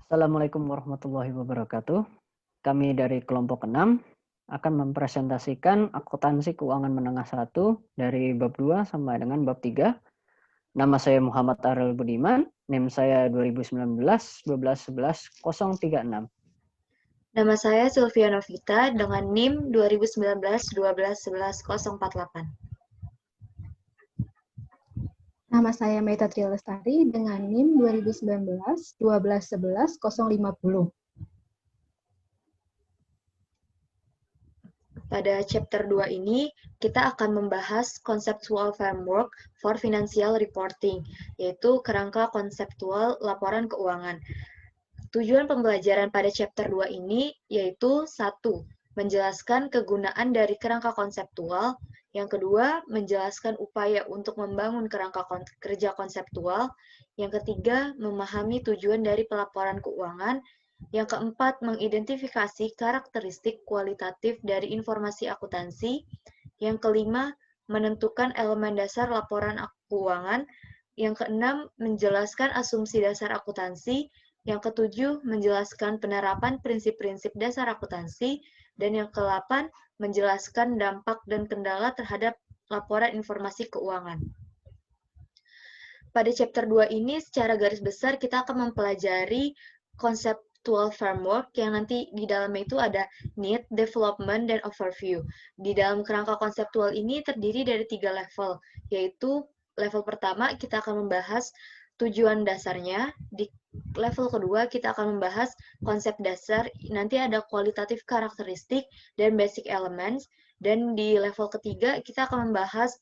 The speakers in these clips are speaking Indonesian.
Assalamualaikum warahmatullahi wabarakatuh. Kami dari kelompok 6 akan mempresentasikan akuntansi keuangan menengah 1 dari bab 2 sampai dengan bab 3. Nama saya Muhammad Aril Budiman, NIM saya 2019 12 11 036. Nama saya Sylvia Novita dengan NIM 2019 12 11 048. Nama saya Meta Trilestari dengan NIM 2019 12 11 050. Pada chapter 2 ini, kita akan membahas conceptual framework for financial reporting, yaitu kerangka konseptual laporan keuangan. Tujuan pembelajaran pada chapter 2 ini yaitu 1. Menjelaskan kegunaan dari kerangka konseptual. Yang kedua, menjelaskan upaya untuk membangun kerangka kerja konseptual. Yang ketiga, memahami tujuan dari pelaporan keuangan. Yang keempat, mengidentifikasi karakteristik kualitatif dari informasi akuntansi. Yang kelima, menentukan elemen dasar laporan keuangan. Yang keenam, menjelaskan asumsi dasar akuntansi. Yang ketujuh, menjelaskan penerapan prinsip-prinsip dasar akuntansi. Dan yang kedelapan, menjelaskan dampak dan kendala terhadap laporan informasi keuangan. Pada chapter 2 ini, secara garis besar, kita akan mempelajari conceptual framework yang nanti di dalamnya itu ada need, development, dan overview. Di dalam kerangka konseptual ini terdiri dari 3 level, yaitu level pertama kita akan membahas tujuan dasarnya, di level kedua kita akan membahas konsep dasar, nanti ada kualitatif karakteristik dan basic elements, dan di level ketiga kita akan membahas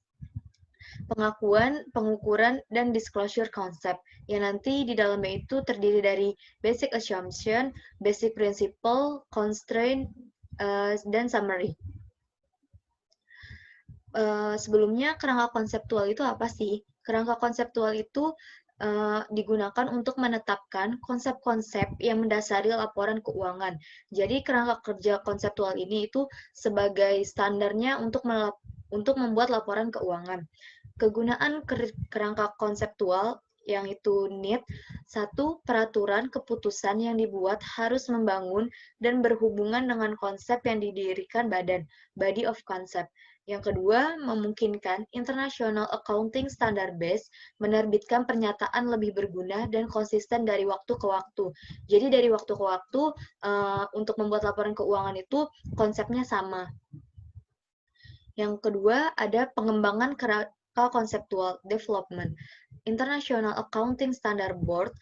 pengakuan, pengukuran, dan disclosure concept, yang nanti di dalamnya itu terdiri dari basic assumption, basic principle, constraint, dan summary. Sebelumnya, kerangka konseptual itu apa sih? Kerangka konseptual itu digunakan untuk menetapkan konsep-konsep yang mendasari laporan keuangan. Jadi kerangka kerja konseptual ini itu sebagai standarnya untuk membuat laporan keuangan. Kegunaan kerangka konseptual yang itu need, 1. Peraturan keputusan yang dibuat harus membangun dan berhubungan dengan konsep yang didirikan badan, body of concept. Yang kedua, memungkinkan International Accounting Standard Base menerbitkan pernyataan lebih berguna dan konsisten dari waktu ke waktu. Jadi dari waktu ke waktu, untuk membuat laporan keuangan itu konsepnya sama. Yang kedua, ada pengembangan kerangka konseptual development. International Accounting Standard Board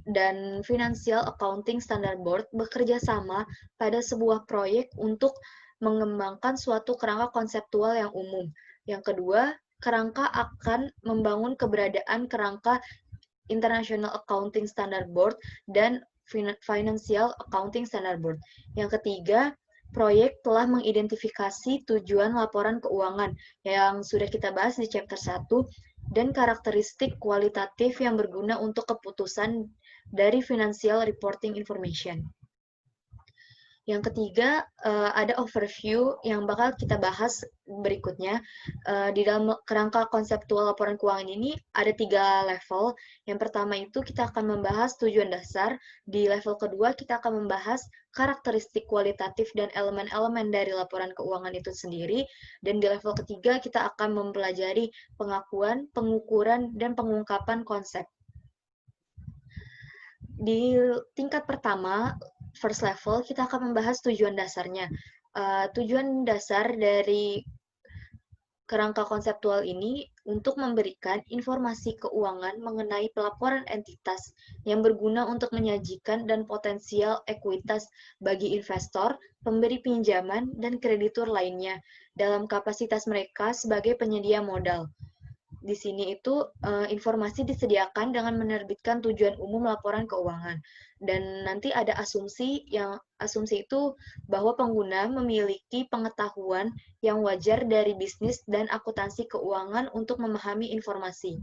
dan Financial Accounting Standard Board bekerja sama pada sebuah proyek untuk mengembangkan suatu kerangka konseptual yang umum. Yang kedua, kerangka akan membangun keberadaan kerangka International Accounting Standard Board dan Financial Accounting Standard Board. Yang ketiga, proyek telah mengidentifikasi tujuan laporan keuangan yang sudah kita bahas di chapter 1 dan karakteristik kualitatif yang berguna untuk keputusan dari financial reporting information. Yang ketiga, ada overview yang bakal kita bahas berikutnya. Di dalam kerangka konseptual laporan keuangan ini ada 3 level. Yang pertama itu kita akan membahas tujuan dasar. Di level kedua kita akan membahas karakteristik kualitatif dan elemen-elemen dari laporan keuangan itu sendiri. Dan di level ketiga kita akan mempelajari pengakuan, pengukuran, dan pengungkapan konsep. Di tingkat pertama, first level, kita akan membahas tujuan dasarnya. Tujuan dasar dari kerangka konseptual ini untuk memberikan informasi keuangan mengenai pelaporan entitas yang berguna untuk menyajikan dan potensial ekuitas bagi investor, pemberi pinjaman, dan kreditur lainnya dalam kapasitas mereka sebagai penyedia modal. Di sini itu informasi disediakan dengan menerbitkan tujuan umum laporan keuangan. Dan nanti ada asumsi itu bahwa pengguna memiliki pengetahuan yang wajar dari bisnis dan akuntansi keuangan untuk memahami informasi.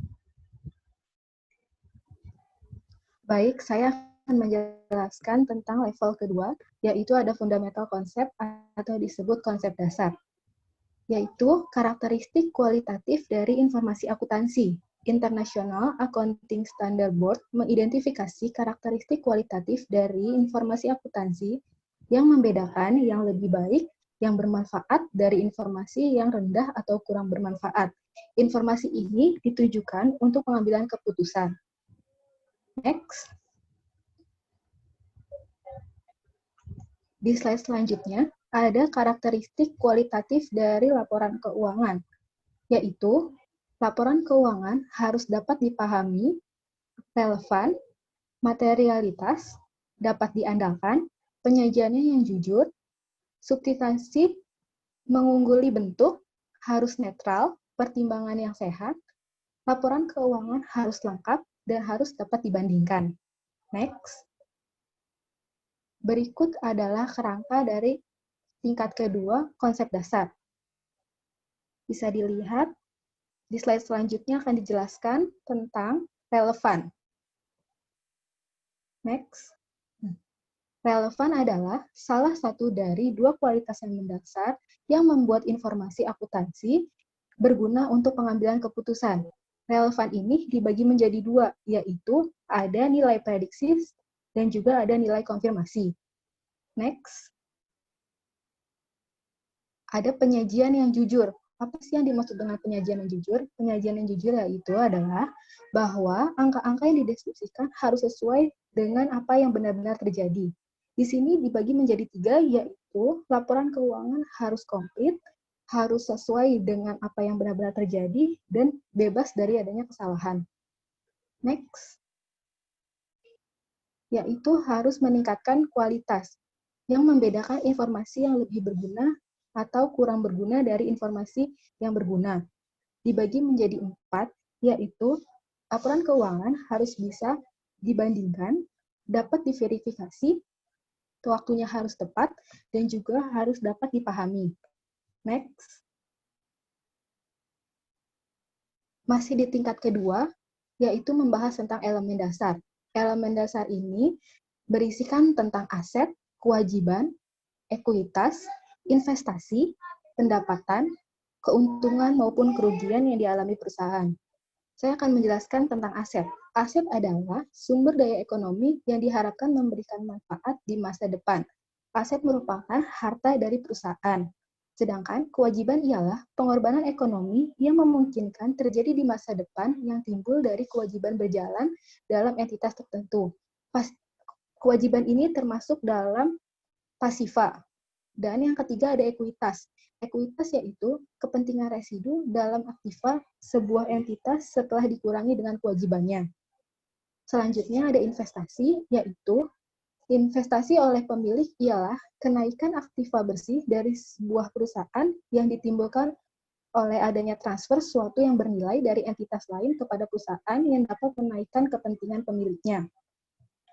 Baik, saya akan menjelaskan tentang level kedua, yaitu ada fundamental konsep atau disebut konsep dasar, yaitu karakteristik kualitatif dari informasi akuntansi. International Accounting Standard Board mengidentifikasi karakteristik kualitatif dari informasi akuntansi yang membedakan yang lebih baik, yang bermanfaat dari informasi yang rendah atau kurang bermanfaat. Informasi ini ditujukan untuk pengambilan keputusan. Next. Di slide selanjutnya, ada karakteristik kualitatif dari laporan keuangan, yaitu laporan keuangan harus dapat dipahami, relevan, materialitas, dapat diandalkan, penyajiannya yang jujur, substansi, mengungguli bentuk, harus netral, pertimbangan yang sehat, laporan keuangan harus lengkap, dan harus dapat dibandingkan. Next. Berikut adalah kerangka dari tingkat kedua konsep dasar. Bisa dilihat, di slide selanjutnya akan dijelaskan tentang relevan. Next. Relevan adalah salah satu dari dua kualitas yang mendasar yang membuat informasi akuntansi berguna untuk pengambilan keputusan. Relevan ini dibagi menjadi dua, yaitu ada nilai prediksi dan juga ada nilai konfirmasi. Next. Ada penyajian yang jujur. Apa sih yang dimaksud dengan penyajian yang jujur? Penyajian yang jujur yaitu adalah bahwa angka-angka yang dideskripsikan harus sesuai dengan apa yang benar-benar terjadi. Di sini dibagi menjadi tiga, yaitu laporan keuangan harus komplit, harus sesuai dengan apa yang benar-benar terjadi, dan bebas dari adanya kesalahan. Next. Yaitu harus meningkatkan kualitas, yang membedakan informasi yang lebih berguna atau kurang berguna dari informasi yang berguna. Dibagi menjadi 4, yaitu laporan keuangan harus bisa dibandingkan, dapat diverifikasi, waktunya harus tepat, dan juga harus dapat dipahami. Next. Masih di tingkat kedua, yaitu membahas tentang elemen dasar. Elemen dasar ini berisikan tentang aset, kewajiban, ekuitas, investasi, pendapatan, keuntungan maupun kerugian yang dialami perusahaan. Saya akan menjelaskan tentang aset. Aset adalah sumber daya ekonomi yang diharapkan memberikan manfaat di masa depan. Aset merupakan harta dari perusahaan. Sedangkan kewajiban ialah pengorbanan ekonomi yang memungkinkan terjadi di masa depan yang timbul dari kewajiban berjalan dalam entitas tertentu. Kewajiban ini termasuk dalam pasifa. Dan yang ketiga ada ekuitas. Ekuitas yaitu kepentingan residu dalam aktiva sebuah entitas setelah dikurangi dengan kewajibannya. Selanjutnya ada investasi, yaitu investasi oleh pemilik ialah kenaikan aktiva bersih dari sebuah perusahaan yang ditimbulkan oleh adanya transfer suatu yang bernilai dari entitas lain kepada perusahaan yang dapat menaikkan kepentingan pemiliknya.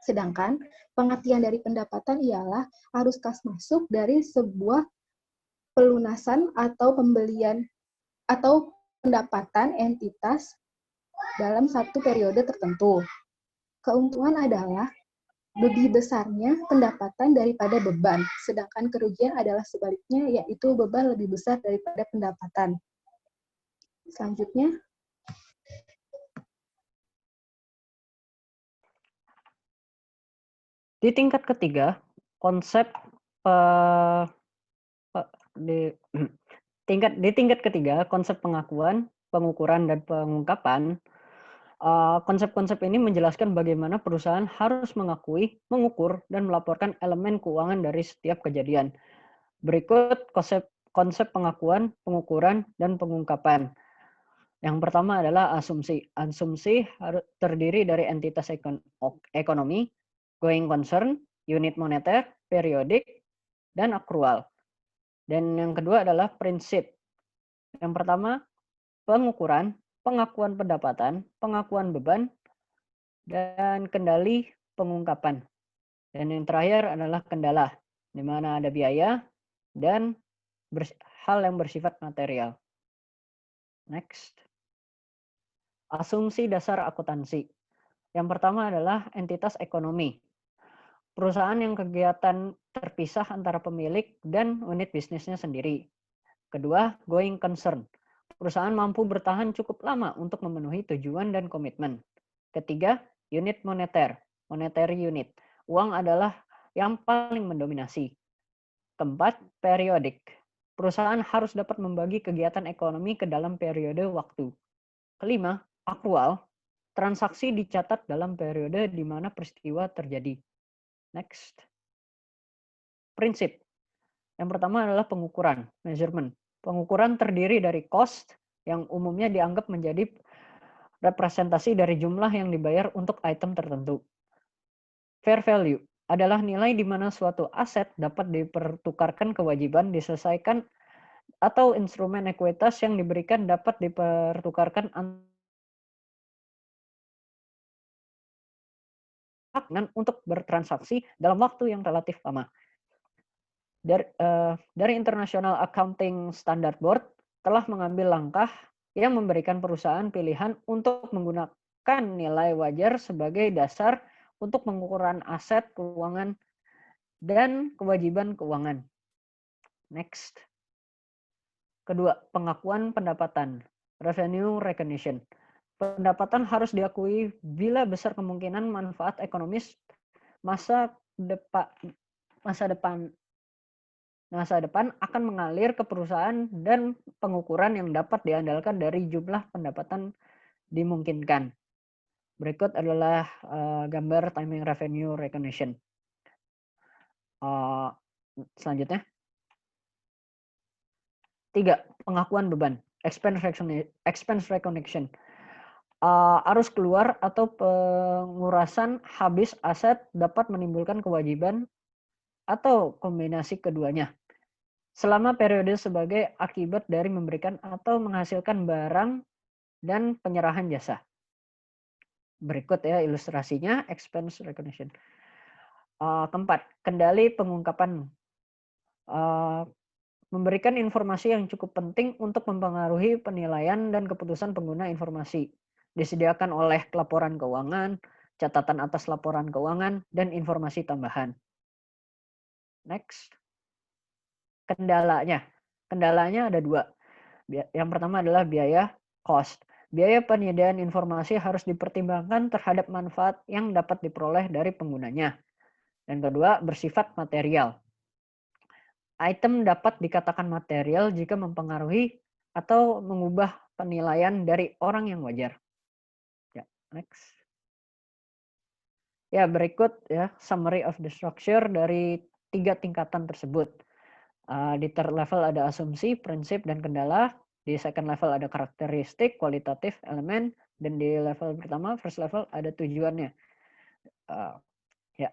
Sedangkan pengertian dari pendapatan ialah arus kas masuk dari sebuah pelunasan atau pembelian atau pendapatan entitas dalam satu periode tertentu. Keuntungan adalah lebih besarnya pendapatan daripada beban, sedangkan kerugian adalah sebaliknya, yaitu beban lebih besar daripada pendapatan. Selanjutnya, di tingkat ketiga, konsep di tingkat ketiga, konsep pengakuan, pengukuran, dan pengungkapan. Konsep-konsep ini menjelaskan bagaimana perusahaan harus mengakui, mengukur, dan melaporkan elemen keuangan dari setiap kejadian. Berikut konsep pengakuan, pengukuran, dan pengungkapan. Yang pertama adalah asumsi. Asumsi terdiri dari entitas ekonomi, going concern, unit moneter, periodik, dan akrual. Dan yang kedua adalah prinsip. Yang pertama, pengukuran, pengakuan pendapatan, pengakuan beban, dan kendali pengungkapan. Dan yang terakhir adalah kendala, di mana ada biaya dan hal yang bersifat material. Next. Asumsi dasar akuntansi. Yang pertama adalah entitas ekonomi. Perusahaan yang kegiatan terpisah antara pemilik dan unit bisnisnya sendiri. Kedua, going concern. Perusahaan mampu bertahan cukup lama untuk memenuhi tujuan dan komitmen. Ketiga, unit moneter, monetary unit. Uang adalah yang paling mendominasi. Keempat, periodik. Perusahaan harus dapat membagi kegiatan ekonomi ke dalam periode waktu. Kelima, akrual. Transaksi dicatat dalam periode di mana peristiwa terjadi. Next. Prinsip. Yang pertama adalah pengukuran, measurement. Pengukuran terdiri dari cost yang umumnya dianggap menjadi representasi dari jumlah yang dibayar untuk item tertentu. Fair value adalah nilai di mana suatu aset dapat dipertukarkan kewajiban diselesaikan atau instrumen ekuitas yang diberikan dapat dipertukarkan untuk bertransaksi dalam waktu yang relatif lama. Dari International Accounting Standard Board telah mengambil langkah yang memberikan perusahaan pilihan untuk menggunakan nilai wajar sebagai dasar untuk pengukuran aset keuangan dan kewajiban keuangan. Next. Kedua, pengakuan pendapatan, revenue recognition. Pendapatan harus diakui bila besar kemungkinan manfaat ekonomis masa depan akan mengalir ke perusahaan dan pengukuran yang dapat diandalkan dari jumlah pendapatan dimungkinkan. Berikut adalah gambar timing revenue recognition. Selanjutnya. 3. Pengakuan beban, expense recognition. Arus keluar atau pengurasan habis aset dapat menimbulkan kewajiban atau kombinasi keduanya selama periode sebagai akibat dari memberikan atau menghasilkan barang dan penyerahan jasa. Berikut ya ilustrasinya, expense recognition. Keempat, kendali pengungkapan. Memberikan informasi yang cukup penting untuk mempengaruhi penilaian dan keputusan pengguna informasi. Disediakan oleh laporan keuangan, catatan atas laporan keuangan, dan informasi tambahan. Next. Kendalanya. Kendalanya ada 2. Yang pertama adalah biaya, cost. Biaya penyediaan informasi harus dipertimbangkan terhadap manfaat yang dapat diperoleh dari penggunanya. Dan kedua, bersifat material. Item dapat dikatakan material jika mempengaruhi atau mengubah penilaian dari orang yang wajar. Ya, next. Ya, berikut ya summary of the structure dari 3 tingkatan tersebut. Di third level ada asumsi, prinsip, dan kendala. Di second level ada karakteristik, kualitatif, elemen. Dan di level pertama, first level, ada tujuannya. Ya.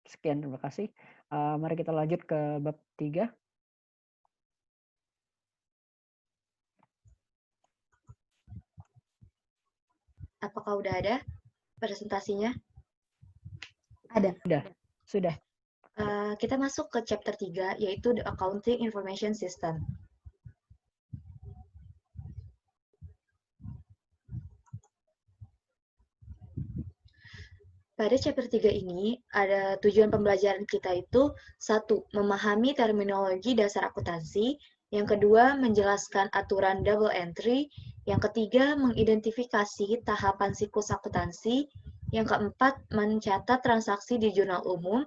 Sekian, terima kasih. Mari kita lanjut ke bab 3. Apakah udah ada presentasinya? Ada. Sudah. Kita masuk ke chapter 3, yaitu The Accounting Information System. Pada chapter 3 ini, ada tujuan pembelajaran kita itu, 1. Memahami terminologi dasar akuntansi, yang kedua, menjelaskan aturan double entry, yang ketiga, mengidentifikasi tahapan siklus akuntansi, yang keempat, mencatat transaksi di jurnal umum,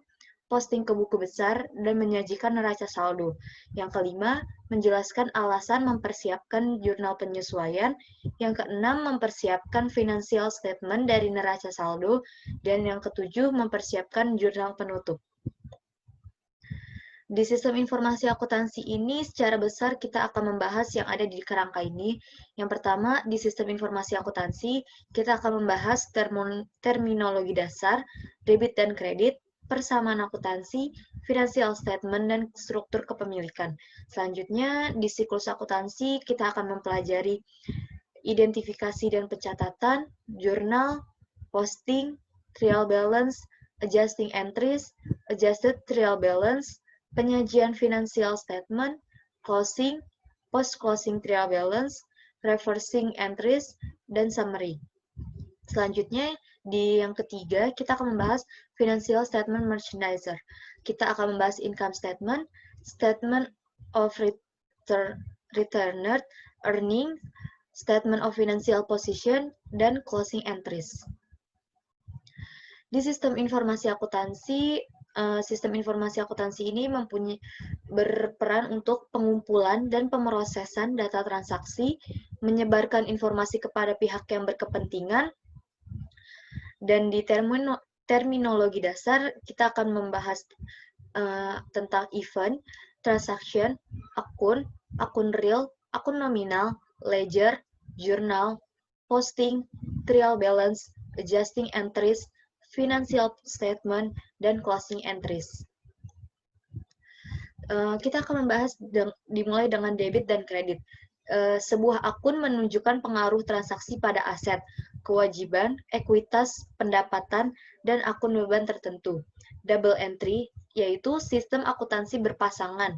posting ke buku besar, dan menyajikan neraca saldo. Yang kelima, menjelaskan alasan mempersiapkan jurnal penyesuaian. Yang keenam, mempersiapkan financial statement dari neraca saldo. Dan yang ketujuh, mempersiapkan jurnal penutup. Di sistem informasi akuntansi ini, secara besar kita akan membahas yang ada di kerangka ini. Yang pertama, di sistem informasi akuntansi, kita akan membahas terminologi dasar, debit dan kredit, persamaan akuntansi, financial statement, dan struktur kepemilikan. Selanjutnya, di siklus akuntansi, kita akan mempelajari identifikasi dan pencatatan, jurnal, posting, trial balance, adjusting entries, adjusted trial balance, penyajian financial statement, closing, post-closing trial balance, reversing entries, dan summary. Selanjutnya, di yang ketiga, kita akan membahas financial statement merchandiser. Kita akan membahas income statement, statement of returned earning, statement of financial position, dan closing entries. Di sistem informasi akuntansi ini berperan untuk pengumpulan dan pemrosesan data transaksi, menyebarkan informasi kepada pihak yang berkepentingan, dan di terminologi dasar kita akan membahas tentang event, transaction, akun real, akun nominal, ledger, journal, posting, trial balance, adjusting entries, financial statement, dan closing entries. Kita akan membahas dimulai dengan debit dan kredit. Sebuah akun menunjukkan pengaruh transaksi pada aset, kewajiban, ekuitas, pendapatan, dan akun beban tertentu. Double entry, yaitu sistem akuntansi berpasangan.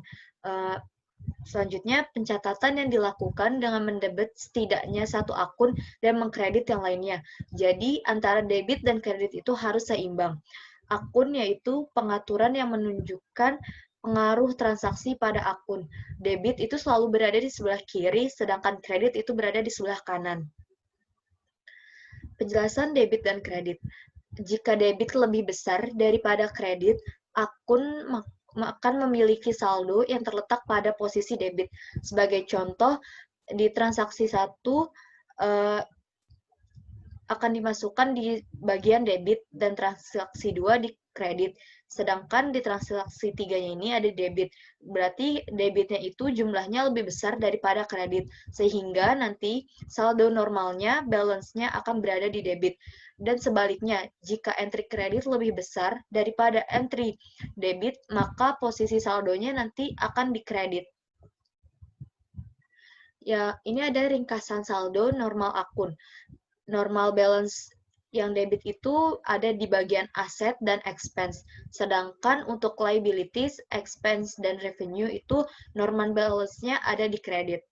Selanjutnya, pencatatan yang dilakukan dengan mendebit setidaknya satu akun dan mengkredit yang lainnya. Jadi, antara debit dan kredit itu harus seimbang. Akun yaitu pengaturan yang menunjukkan pengaruh transaksi pada akun. Debit itu selalu berada di sebelah kiri, sedangkan kredit itu berada di sebelah kanan. Penjelasan debit dan kredit. Jika debit lebih besar daripada kredit, akun akan memiliki saldo yang terletak pada posisi debit. Sebagai contoh, di transaksi 1 akan dimasukkan di bagian debit dan transaksi 2 di kredit. Sedangkan di transaksi 3-nya ini ada debit. Berarti debitnya itu jumlahnya lebih besar daripada kredit. Sehingga nanti saldo normalnya, balance-nya akan berada di debit. Dan sebaliknya, jika entry kredit lebih besar daripada entry debit, maka posisi saldonya nanti akan di kredit. Ya, ini ada ringkasan saldo normal akun. Normal balance yang debit itu ada di bagian aset dan expense. Sedangkan untuk liabilities, expense, dan revenue itu normal balance-nya ada di kredit.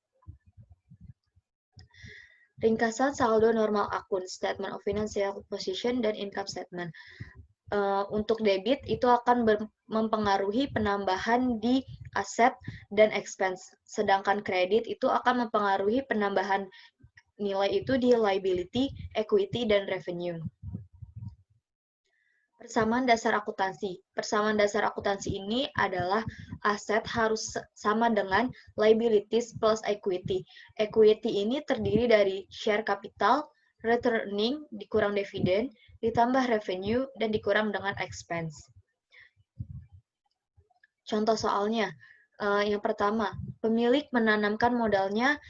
Ringkasan saldo normal akun, statement of financial position, dan income statement. Untuk debit itu akan mempengaruhi penambahan di aset dan expense. Sedangkan kredit itu akan mempengaruhi penambahan nilai itu di liability, equity, dan revenue. Persamaan dasar akuntansi. Persamaan dasar akuntansi ini adalah aset harus sama dengan liabilities plus equity. Equity ini terdiri dari share capital, return earning, dikurang dividen, ditambah revenue, dan dikurang dengan expense. Contoh soalnya, yang pertama, pemilik menanamkan modalnya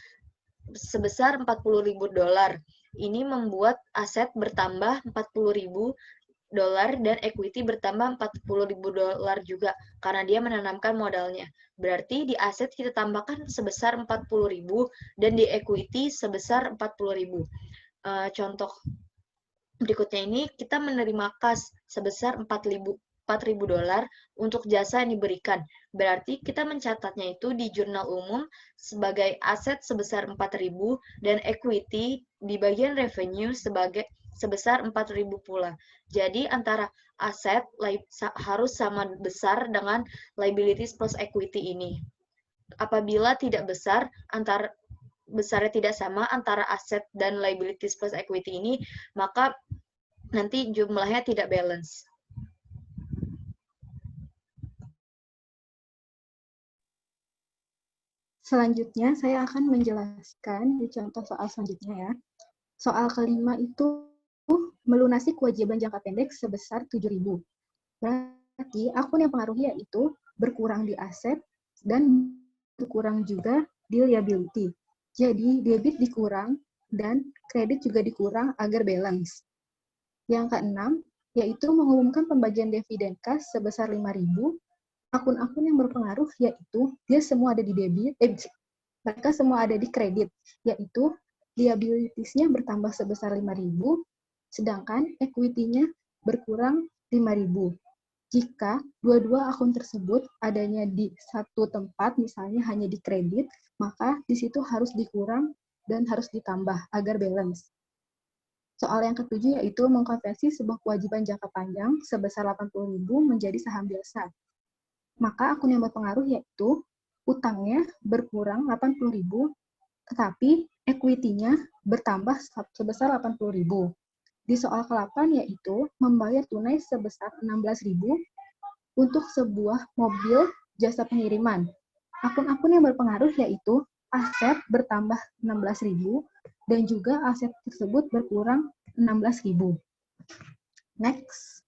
sebesar $40.000. Ini membuat aset bertambah $40.000 dan equity bertambah $40.000 juga karena dia menanamkan modalnya. Berarti di aset kita tambahkan sebesar $40.000 dan di equity sebesar $40.000. Contoh berikutnya ini kita menerima kas sebesar $4.000 untuk jasa yang diberikan. Berarti kita mencatatnya itu di jurnal umum sebagai aset sebesar 4.000 dan equity di bagian revenue sebesar 4.000 pula. Jadi antara aset harus sama besar dengan liabilities plus equity ini. Apabila tidak besar, besarnya tidak sama antara aset dan liabilities plus equity ini, maka nanti jumlahnya tidak balance. Selanjutnya, saya akan menjelaskan di contoh soal selanjutnya ya. Soal kelima itu melunasi kewajiban jangka pendek sebesar 7.000. Berarti akun yang pengaruhnya itu berkurang di aset dan berkurang juga di liability. Jadi debit dikurang dan kredit juga dikurang agar balance. Yang keenam, yaitu mengumumkan pembagian dividen kas sebesar 5.000. Akun-akun yang berpengaruh yaitu dia semua ada di debit, mereka semua ada di kredit, yaitu liabilities-nya bertambah sebesar 5.000, sedangkan equity-nya berkurang 5.000. Jika dua-dua akun tersebut adanya di satu tempat, misalnya hanya di kredit, maka di situ harus dikurang dan harus ditambah agar balance. Soal yang ketujuh yaitu mengkonversi sebuah kewajiban jangka panjang sebesar 80.000 menjadi saham biasa. Maka akun yang berpengaruh yaitu utangnya berkurang 80.000, tetapi equity-nya bertambah sebesar 80.000. Di soal ke-8 yaitu membayar tunai sebesar 16.000 untuk sebuah mobil jasa pengiriman. Akun-akun yang berpengaruh yaitu aset bertambah 16.000 dan juga aset tersebut berkurang 16.000. Next.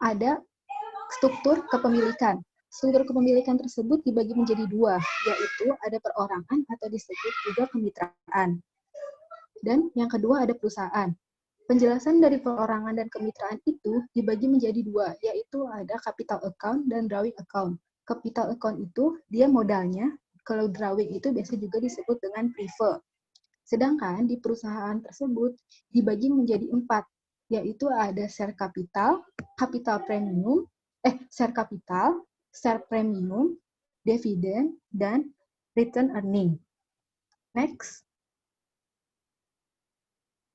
Ada struktur kepemilikan. Struktur kepemilikan tersebut dibagi menjadi dua, yaitu ada perorangan atau disebut juga kemitraan. Dan yang kedua ada perusahaan. Penjelasan dari perorangan dan kemitraan itu dibagi menjadi dua, yaitu ada capital account dan drawing account. Capital account itu dia modalnya, kalau drawing itu biasa juga disebut dengan preferred. Sedangkan di perusahaan tersebut dibagi menjadi 4, yaitu ada share capital, capital premium, share capital, share premium, dividen, dan return earning. Next.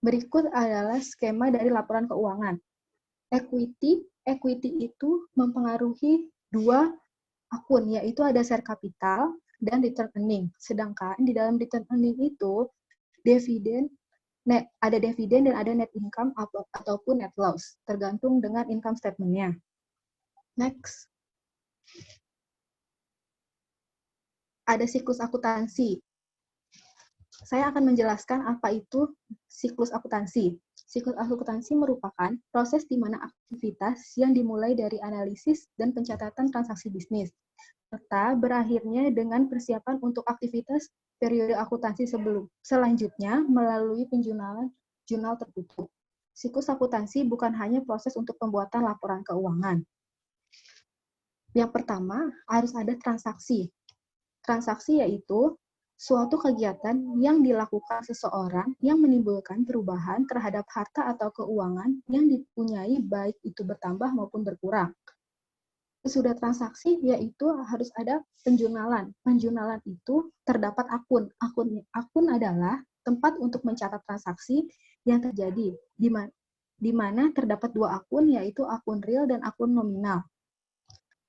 Berikut adalah skema dari laporan keuangan. Equity itu mempengaruhi dua akun, yaitu ada share capital dan return earning. Sedangkan di dalam return earning itu ada dividen dan ada net income ataupun net loss, tergantung dengan income statement-nya. Next. Ada siklus akuntansi. Saya akan menjelaskan apa itu siklus akuntansi. Siklus akuntansi merupakan proses di mana aktivitas yang dimulai dari analisis dan pencatatan transaksi bisnis, serta berakhirnya dengan persiapan untuk aktivitas periode akuntansi selanjutnya melalui penjualan jurnal tertutup. Siklus akuntansi bukan hanya proses untuk pembuatan laporan keuangan. Yang pertama, harus ada transaksi. Transaksi yaitu suatu kegiatan yang dilakukan seseorang yang menimbulkan perubahan terhadap harta atau keuangan yang dipunyai baik itu bertambah maupun berkurang. Sesudah transaksi yaitu harus ada penjurnalan. Penjurnalan itu terdapat akun. Akun adalah tempat untuk mencatat transaksi yang terjadi, di mana terdapat dua akun, yaitu akun real dan akun nominal.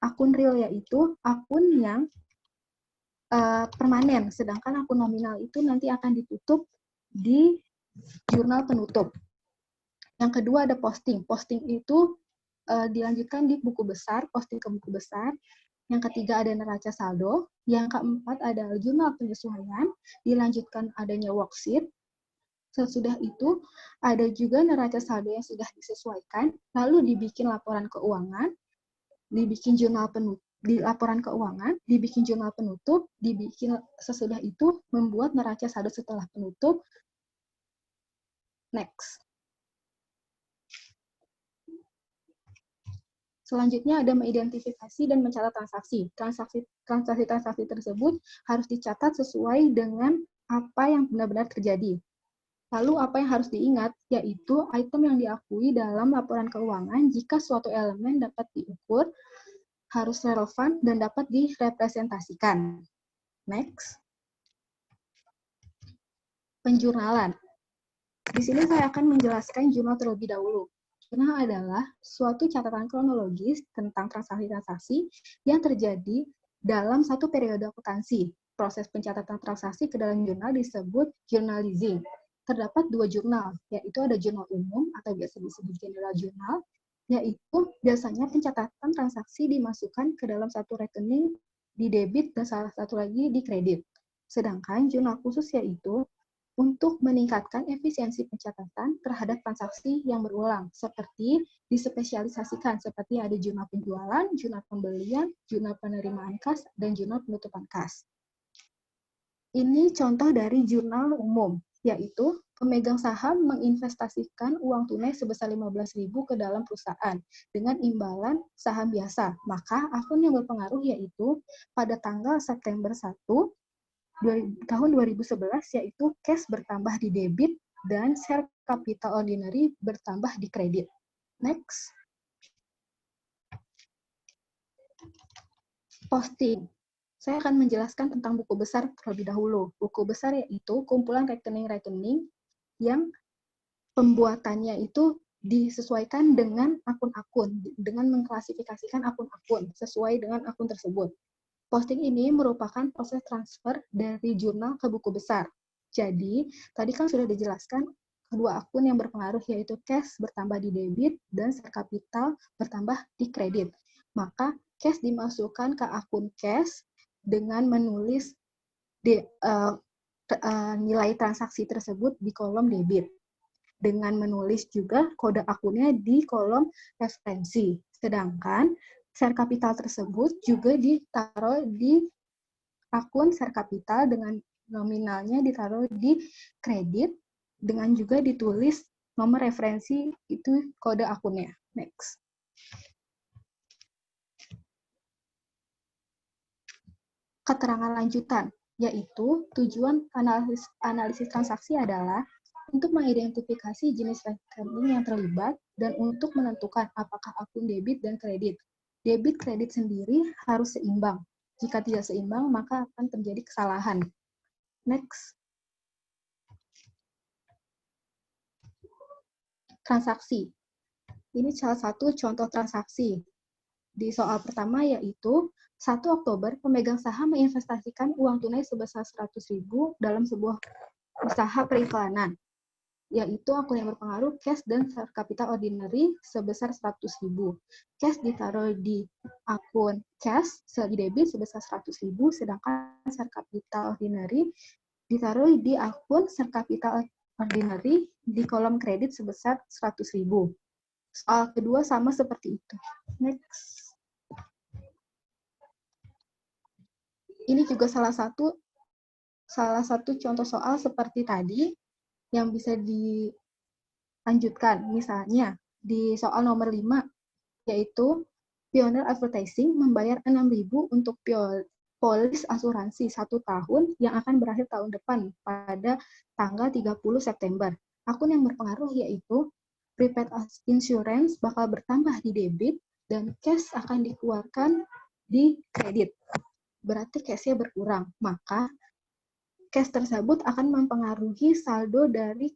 Akun real yaitu akun yang permanen, sedangkan akun nominal itu nanti akan ditutup di jurnal penutup. Yang kedua ada posting. Posting itu dilanjutkan di buku besar, posting ke buku besar. Yang ketiga ada neraca saldo. Yang keempat ada jurnal penyesuaian, dilanjutkan adanya worksheet. Sesudah itu ada juga neraca saldo yang sudah disesuaikan, lalu dibikin laporan keuangan, dibikin jurnal penutup. Di laporan keuangan, dibikin jurnal penutup, dibikin sesudah itu membuat neraca saldo setelah penutup. Next. Selanjutnya ada mengidentifikasi dan mencatat transaksi. Transaksi tersebut harus dicatat sesuai dengan apa yang benar-benar terjadi. Lalu apa yang harus diingat, yaitu item yang diakui dalam laporan keuangan jika suatu elemen dapat diukur, harus relevan dan dapat direpresentasikan. Next. Penjurnalan. Di sini saya akan menjelaskan jurnal terlebih dahulu. Jurnal adalah suatu catatan kronologis tentang transaksi-transaksi yang terjadi dalam satu periode akuntansi. Proses pencatatan transaksi ke dalam jurnal disebut journalizing. Terdapat dua jurnal, yaitu ada jurnal umum atau biasa disebut general journal, yaitu biasanya pencatatan transaksi dimasukkan ke dalam satu rekening di debit dan salah satu lagi di kredit. Sedangkan jurnal khusus yaitu untuk meningkatkan efisiensi pencatatan terhadap transaksi yang berulang, seperti dispesialisasikan, seperti ada jurnal penjualan, jurnal pembelian, jurnal penerimaan kas, dan jurnal penutupan kas. Ini contoh dari jurnal umum, yaitu pemegang saham menginvestasikan uang tunai sebesar 15.000 ke dalam perusahaan dengan imbalan saham biasa. Maka akun yang berpengaruh yaitu pada tanggal September 1, tahun 2011, yaitu cash bertambah di debit dan share capital ordinary bertambah di kredit. Next. Posting. Saya akan menjelaskan tentang buku besar terlebih dahulu. Buku besar yaitu kumpulan rekening-rekening yang pembuatannya itu disesuaikan dengan akun-akun, dengan mengklasifikasikan akun-akun sesuai dengan akun tersebut. Posting ini merupakan proses transfer dari jurnal ke buku besar. Jadi, tadi kan sudah dijelaskan kedua akun yang berpengaruh yaitu cash bertambah di debit dan share capital bertambah di kredit. Maka cash dimasukkan ke akun cash dengan menulis nilai transaksi tersebut di kolom debit. Dengan menulis juga kode akunnya di kolom referensi. Sedangkan share capital tersebut juga ditaruh di akun share capital dengan nominalnya ditaruh di kredit dengan juga ditulis nomor referensi itu kode akunnya. Next. Keterangan lanjutan, yaitu tujuan analisis transaksi adalah untuk mengidentifikasi jenis rekening yang terlibat dan untuk menentukan apakah akun debit dan kredit. Debit kredit sendiri harus seimbang. Jika tidak seimbang, maka akan terjadi kesalahan. Next. Transaksi. Ini salah satu contoh transaksi. Di soal pertama yaitu 1 Oktober pemegang saham menginvestasikan uang tunai sebesar 100.000 dalam sebuah usaha periklanan, yaitu akun yang berpengaruh cash dan share capital ordinary sebesar 100.000. Cash ditaruh di akun cash di debit sebesar 100.000, sedangkan share capital ordinary ditaruh di akun share capital ordinary di kolom kredit sebesar 100.000. Soal kedua sama seperti itu. Next. Ini juga salah satu contoh soal seperti tadi yang bisa dilanjutkan. Misalnya di soal nomor 5 yaitu Pioneer Advertising membayar 6.000 untuk polis asuransi 1 tahun yang akan berakhir tahun depan pada tanggal 30 September. Akun yang berpengaruh yaitu prepaid insurance bakal bertambah di debit dan cash akan dikeluarkan di kredit. Berarti cash-nya berkurang, maka cash tersebut akan mempengaruhi saldo dari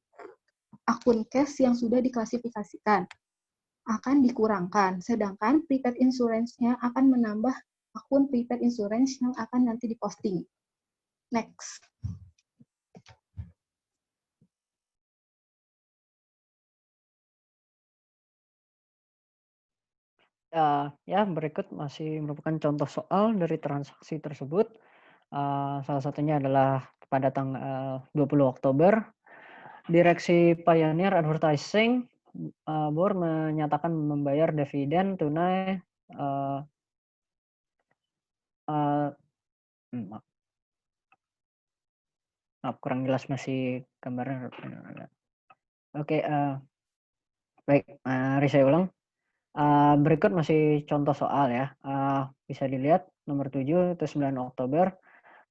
akun cash yang sudah diklasifikasikan. Akan dikurangkan, sedangkan prepaid insurance-nya akan menambah akun prepaid insurance yang akan nanti diposting. Next. Ya, berikut masih merupakan contoh soal dari transaksi tersebut. Salah satunya adalah pada tanggal 20 Oktober, Direksi Pioneer Advertising Board menyatakan membayar dividen tunai maaf, kurang jelas masih gambarnya. Oke, baik, mari saya ulang. Berikut masih contoh soal ya. Bisa dilihat nomor 7 itu 9 Oktober,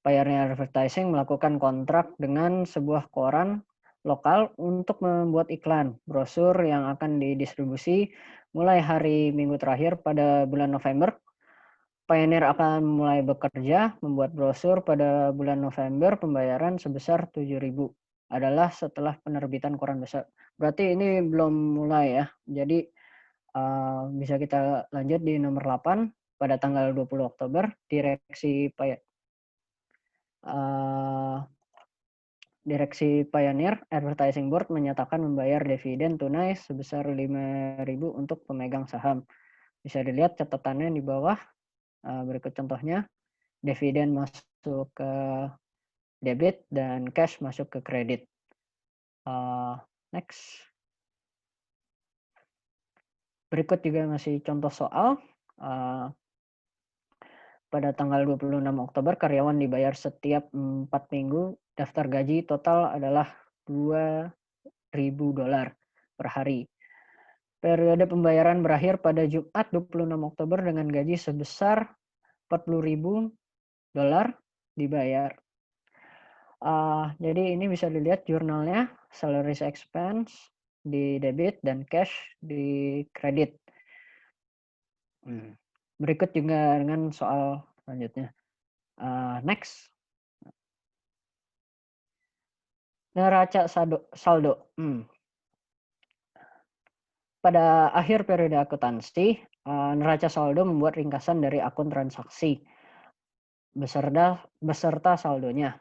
Pioneer Advertising melakukan kontrak dengan sebuah koran lokal untuk membuat iklan brosur yang akan didistribusi mulai hari Minggu terakhir pada bulan November. Pioneer akan mulai bekerja membuat brosur pada bulan November. Pembayaran sebesar 7.000 adalah setelah penerbitan koran besar. Berarti ini belum mulai ya. Jadi bisa kita lanjut di nomor 8 pada tanggal 20 Oktober, Direksi Pioneer Advertising Board menyatakan membayar dividen tunai sebesar 5.000 untuk pemegang saham. Bisa dilihat catatannya di bawah. Berikut contohnya, dividen masuk ke debit dan cash masuk ke kredit. Next. Berikut juga masih contoh soal. Pada tanggal 26 Oktober, karyawan dibayar setiap 4 minggu. Daftar gaji total adalah $2.000 per hari. Periode pembayaran berakhir pada Jumat 26 Oktober dengan gaji sebesar $40.000 dibayar. Jadi ini bisa dilihat jurnalnya, salaries expense di debit dan cash di kredit. Berikut juga dengan soal selanjutnya. Next. Neraca saldo. Pada akhir periode akuntansi, neraca saldo membuat ringkasan dari akun transaksi beserta saldonya.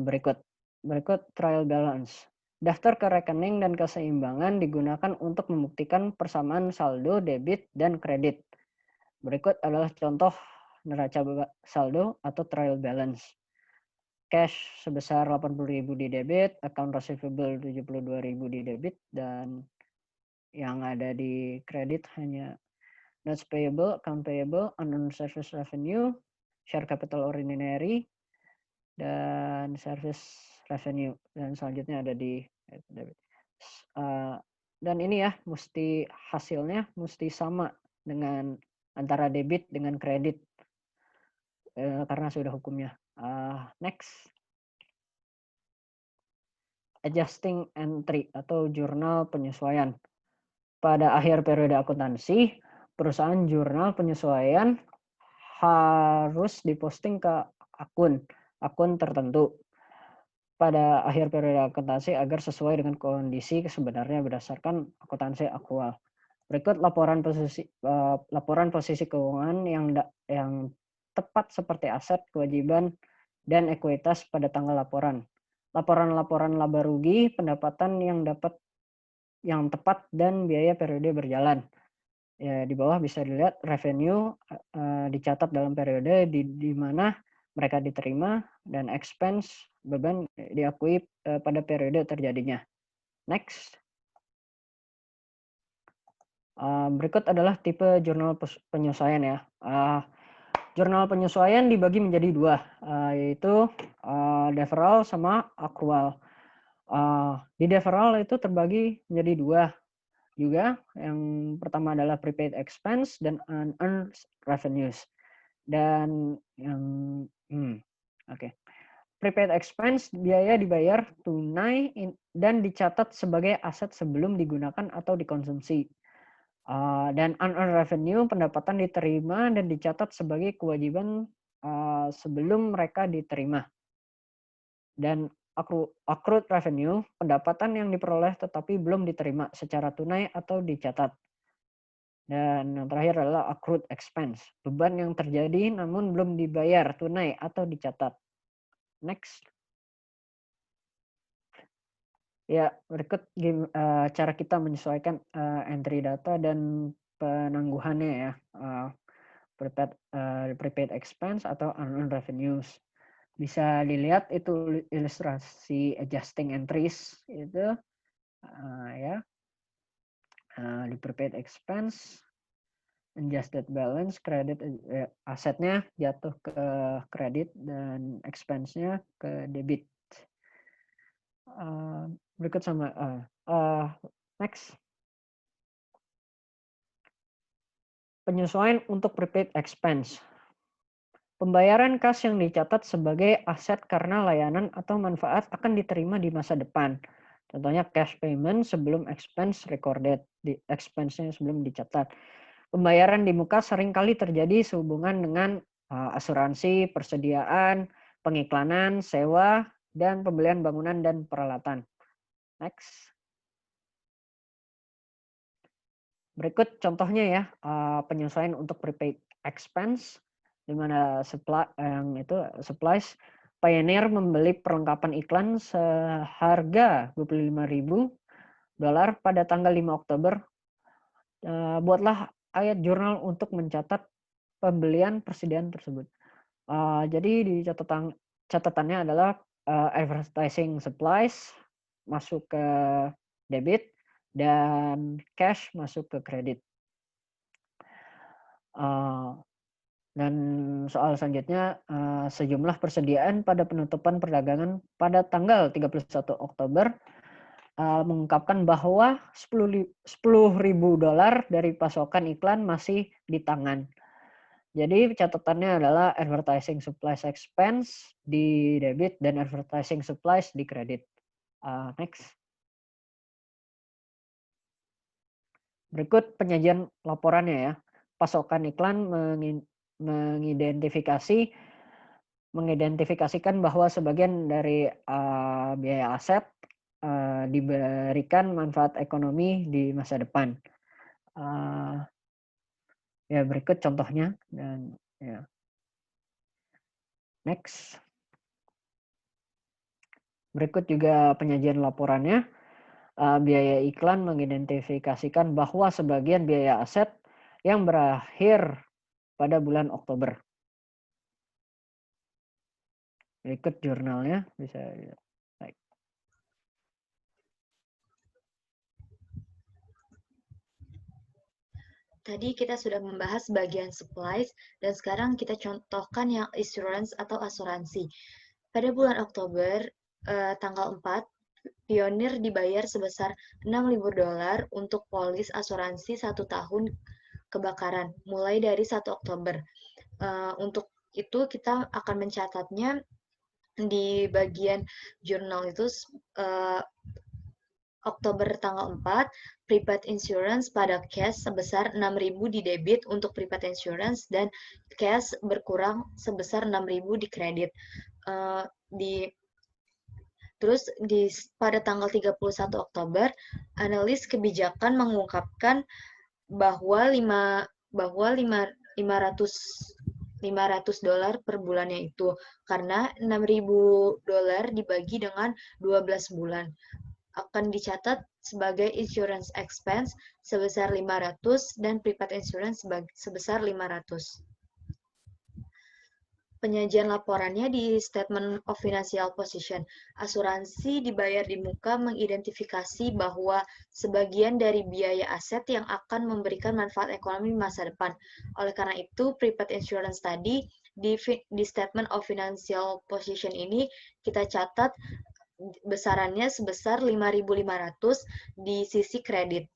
Berikut trial balance. Daftar ke rekening dan keseimbangan digunakan untuk membuktikan persamaan saldo debit dan kredit. Berikut adalah contoh neraca saldo atau trial balance. Cash sebesar 80.000 di debit, account receivable 72.000 di debit, dan yang ada di kredit hanya notes payable, account payable, unearned service revenue, share capital ordinary, dan service revenue. Dan selanjutnya ada di debit. Dan ini ya, hasilnya mesti sama dengan antara debit dengan kredit karena sudah hukumnya. Next. Adjusting entry atau jurnal penyesuaian. Pada akhir periode akuntansi, perusahaan jurnal penyesuaian harus diposting ke akun tertentu pada akhir periode akuntansi agar sesuai dengan kondisi sebenarnya berdasarkan akuntansi aktual. Berikut laporan posisi keuangan yang tepat seperti aset, kewajiban, dan ekuitas pada tanggal laporan. Laporan laba rugi, pendapatan yang tepat, dan biaya periode berjalan. Ya, di bawah bisa dilihat revenue dicatat dalam periode di mana mereka diterima, dan expense beban diakui pada periode terjadinya. Next. Berikut adalah tipe jurnal penyesuaian ya. Jurnal penyesuaian dibagi menjadi dua, yaitu deferral sama accrual. Di deferral itu terbagi menjadi dua juga. Yang pertama adalah prepaid expense dan unearned revenues. Dan yang prepaid expense biaya dibayar tunai dan dicatat sebagai aset sebelum digunakan atau dikonsumsi. Dan unearned revenue pendapatan diterima dan dicatat sebagai kewajiban sebelum mereka diterima. Dan accrued revenue pendapatan yang diperoleh tetapi belum diterima secara tunai atau dicatat. Dan yang terakhir adalah accrued expense, beban yang terjadi namun belum dibayar tunai atau dicatat. Next. Ya, berikut cara kita menyesuaikan entry data dan penangguhannya ya. Prepaid expense atau unearned revenues. Bisa dilihat itu ilustrasi adjusting entries itu ya. Di prepaid expense, adjusted balance, kredit asetnya jatuh ke kredit dan expense-nya ke debit. Berikut sama next. Penyesuaian untuk prepaid expense. Pembayaran kas yang dicatat sebagai aset karena layanan atau manfaat akan diterima di masa depan. Contohnya cash payment sebelum expense recorded, di expense-nya sebelum dicatat. Pembayaran di muka seringkali terjadi sehubungan dengan asuransi, persediaan, pengiklanan, sewa, dan pembelian bangunan dan peralatan. Next. Berikut contohnya ya, penyesuaian untuk prepaid expense, di mana supplies. Pioneer membeli perlengkapan iklan seharga $25.000 pada tanggal 5 Oktober. Buatlah ayat jurnal untuk mencatat pembelian persediaan tersebut. Jadi di catatannya adalah advertising supplies masuk ke debit dan cash masuk ke kredit. Dan soal selanjutnya, sejumlah persediaan pada penutupan perdagangan pada tanggal 31 Oktober mengungkapkan bahwa $10.000 dari pasokan iklan masih di tangan. Jadi catatannya adalah advertising supplies expense di debit dan advertising supplies di kredit. Next. Berikut penyajian laporannya ya. Pasokan iklan mengidentifikasikan bahwa sebagian dari biaya aset diberikan manfaat ekonomi di masa depan. Ya, berikut contohnya dan ya. Next. Berikut juga penyajian laporannya. Biaya iklan mengidentifikasikan bahwa sebagian biaya aset yang berakhir pada bulan Oktober. Berikut jurnalnya bisa lihat. Baik. Tadi kita sudah membahas bagian supplies dan sekarang kita contohkan yang insurance atau asuransi. Pada bulan Oktober tanggal 4, Pioneer dibayar sebesar $6.000 untuk polis asuransi 1 tahun kebakaran mulai dari 1 Oktober. Untuk itu kita akan mencatatnya di bagian jurnal itu Oktober tanggal 4, prepaid insurance pada cash sebesar 6.000 di debit untuk prepaid insurance dan cash berkurang sebesar 6.000 di kredit. Terus pada tanggal 31 Oktober, analis kebijakan mengungkapkan bahwa $500 per bulannya itu karena $6.000 dibagi dengan 12 bulan akan dicatat sebagai insurance expense sebesar 500 dan prepaid insurance sebesar 500. Penyajian laporannya di Statement of Financial Position. Asuransi dibayar di muka mengidentifikasi bahwa sebagian dari biaya aset yang akan memberikan manfaat ekonomi masa depan. Oleh karena itu, prepaid insurance tadi di Statement of Financial Position ini kita catat besarannya sebesar 5.500 di sisi kredit.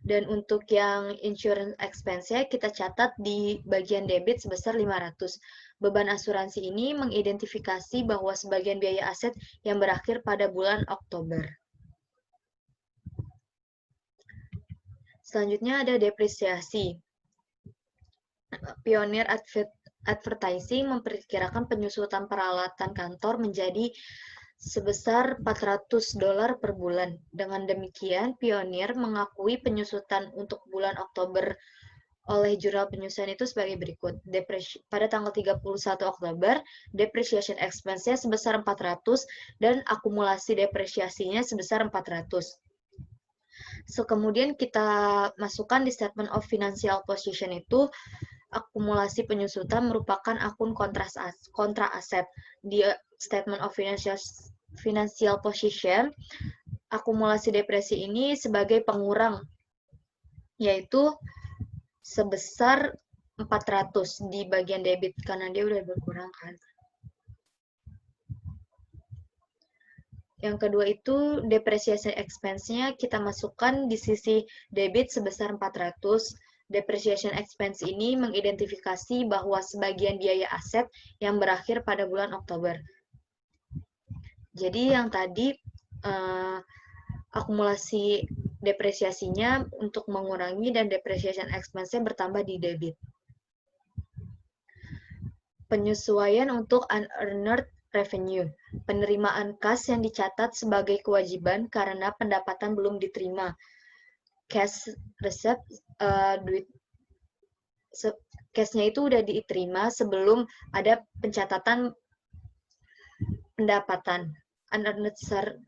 Dan untuk yang insurance expense-nya kita catat di bagian debit sebesar 500. Beban asuransi ini mengidentifikasi bahwa sebagian biaya aset yang berakhir pada bulan Oktober. Selanjutnya ada depresiasi. Pioneer Advertising memperkirakan penyusutan peralatan kantor menjadi sebesar $400 per bulan. Dengan demikian, Pioneer mengakui penyusutan untuk bulan Oktober oleh jurnal penyusutan itu sebagai berikut. Pada tanggal 31 Oktober, depreciation expense-nya sebesar 400 dan akumulasi depresiasinya sebesar 400. Kemudian kita masukkan di Statement of Financial Position itu, akumulasi penyusutan merupakan akun kontra aset. Di Statement of Financial Position, akumulasi depresi ini sebagai pengurang, yaitu sebesar 400 di bagian debit, karena dia udah berkurang kan. Yang kedua itu depreciation expense-nya kita masukkan di sisi debit sebesar 400. Depreciation expense ini mengidentifikasi bahwa sebagian biaya aset yang berakhir pada bulan Oktober. Jadi yang tadi akumulasi depresiasinya untuk mengurangi dan depreciation expense-nya bertambah di debit. Penyesuaian untuk unearned revenue. Penerimaan kas yang dicatat sebagai kewajiban karena pendapatan belum diterima. Cash receipt, cash-nya itu udah diterima sebelum ada pencatatan pendapatan. Unearned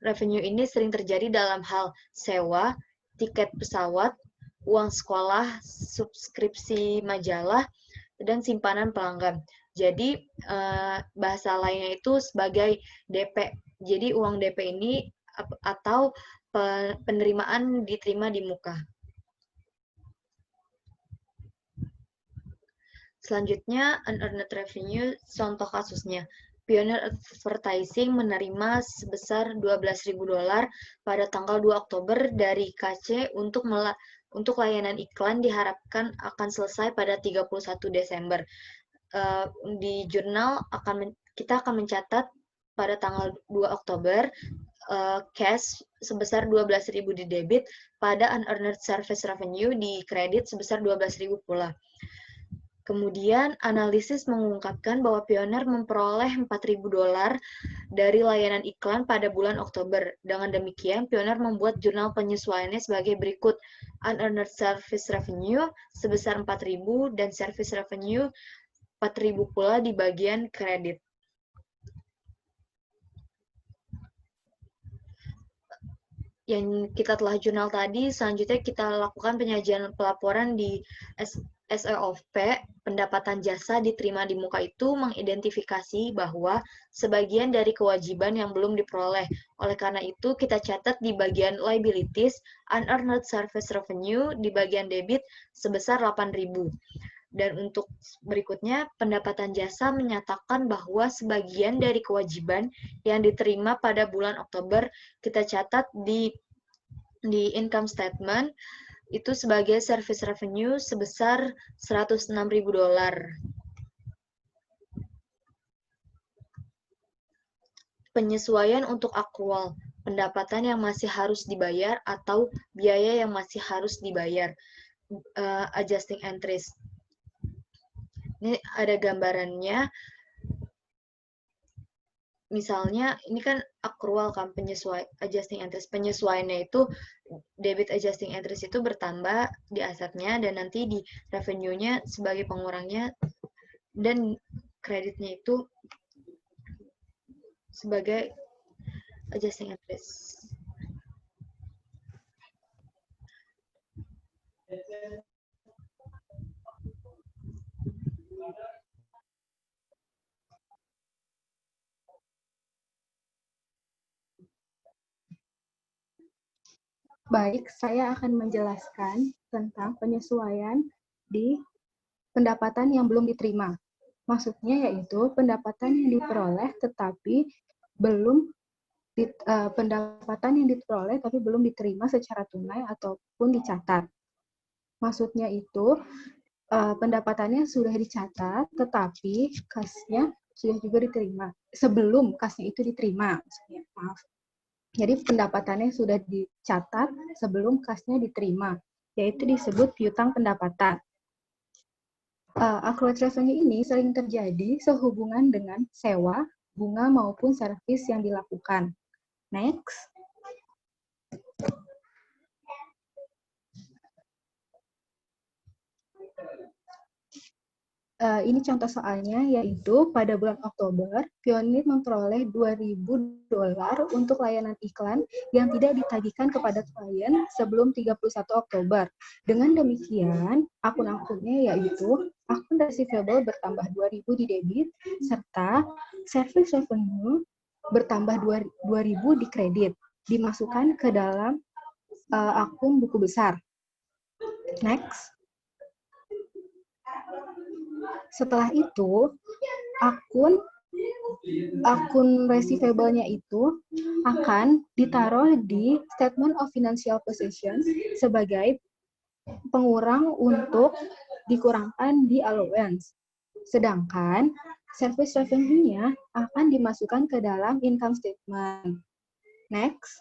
revenue ini sering terjadi dalam hal sewa, tiket pesawat, uang sekolah, subskripsi majalah, dan simpanan pelanggan. Jadi bahasa lainnya itu sebagai DP. Jadi uang DP ini atau penerimaan diterima di muka. Selanjutnya, unearned revenue, contoh kasusnya. Pioneer Advertising menerima sebesar $12.000 pada tanggal 2 Oktober dari KC untuk layanan iklan diharapkan akan selesai pada 31 Desember. Di jurnal kita akan mencatat pada tanggal 2 Oktober cash sebesar 12.000 di debit, pada unearned service revenue di kredit sebesar 12.000 pula. Kemudian, analisis mengungkapkan bahwa Pioneer memperoleh $4.000 dari layanan iklan pada bulan Oktober. Dengan demikian, Pioneer membuat jurnal penyesuaiannya sebagai berikut. Unearned Service Revenue sebesar 4.000 dan Service Revenue 4.000 pula di bagian kredit. Yang kita telah jurnal tadi, selanjutnya kita lakukan penyajian pelaporan di SEOP. Pendapatan jasa diterima di muka itu mengidentifikasi bahwa sebagian dari kewajiban yang belum diperoleh. Oleh karena itu, kita catat di bagian liabilities, unearned service revenue di bagian debit sebesar 8.000. Dan untuk berikutnya, pendapatan jasa menyatakan bahwa sebagian dari kewajiban yang diterima pada bulan Oktober kita catat di income statement itu sebagai service revenue sebesar $106.000. Penyesuaian untuk akrual, pendapatan yang masih harus dibayar atau biaya yang masih harus dibayar. Adjusting entries. Ini ada gambarannya. Misalnya, ini kan akrual kan, adjusting entries. Penyesuaiannya itu, debit adjusting entries itu bertambah di asetnya, dan nanti di revenue-nya sebagai pengurangnya, dan kreditnya itu sebagai adjusting entries. Baik, saya akan menjelaskan tentang penyesuaian di pendapatan yang belum diterima. Maksudnya yaitu pendapatan yang diperoleh tetapi belum pendapatan yang diperoleh tapi belum diterima secara tunai ataupun dicatat. Maksudnya itu pendapatannya sudah dicatat tetapi kasnya sudah juga diterima. Sebelum kasnya itu diterima, maksudnya, maaf. Jadi pendapatannya sudah dicatat sebelum kasnya diterima, yaitu disebut piutang pendapatan. Accrued revenue ini sering terjadi sehubungan dengan sewa, bunga maupun servis yang dilakukan. Next. Ini contoh soalnya, yaitu pada bulan Oktober, Pioneer memperoleh $2.000 untuk layanan iklan yang tidak ditagihkan kepada klien sebelum 31 Oktober. Dengan demikian, akun-akunnya yaitu akun receivable bertambah 2.000 di debit, serta service revenue bertambah 2.000 di kredit, dimasukkan ke dalam akun buku besar. Next. Setelah itu, akun receivable-nya itu akan ditaruh di Statement of Financial Position sebagai pengurang untuk dikurangkan di allowance. Sedangkan service revenue-nya akan dimasukkan ke dalam income statement. Next.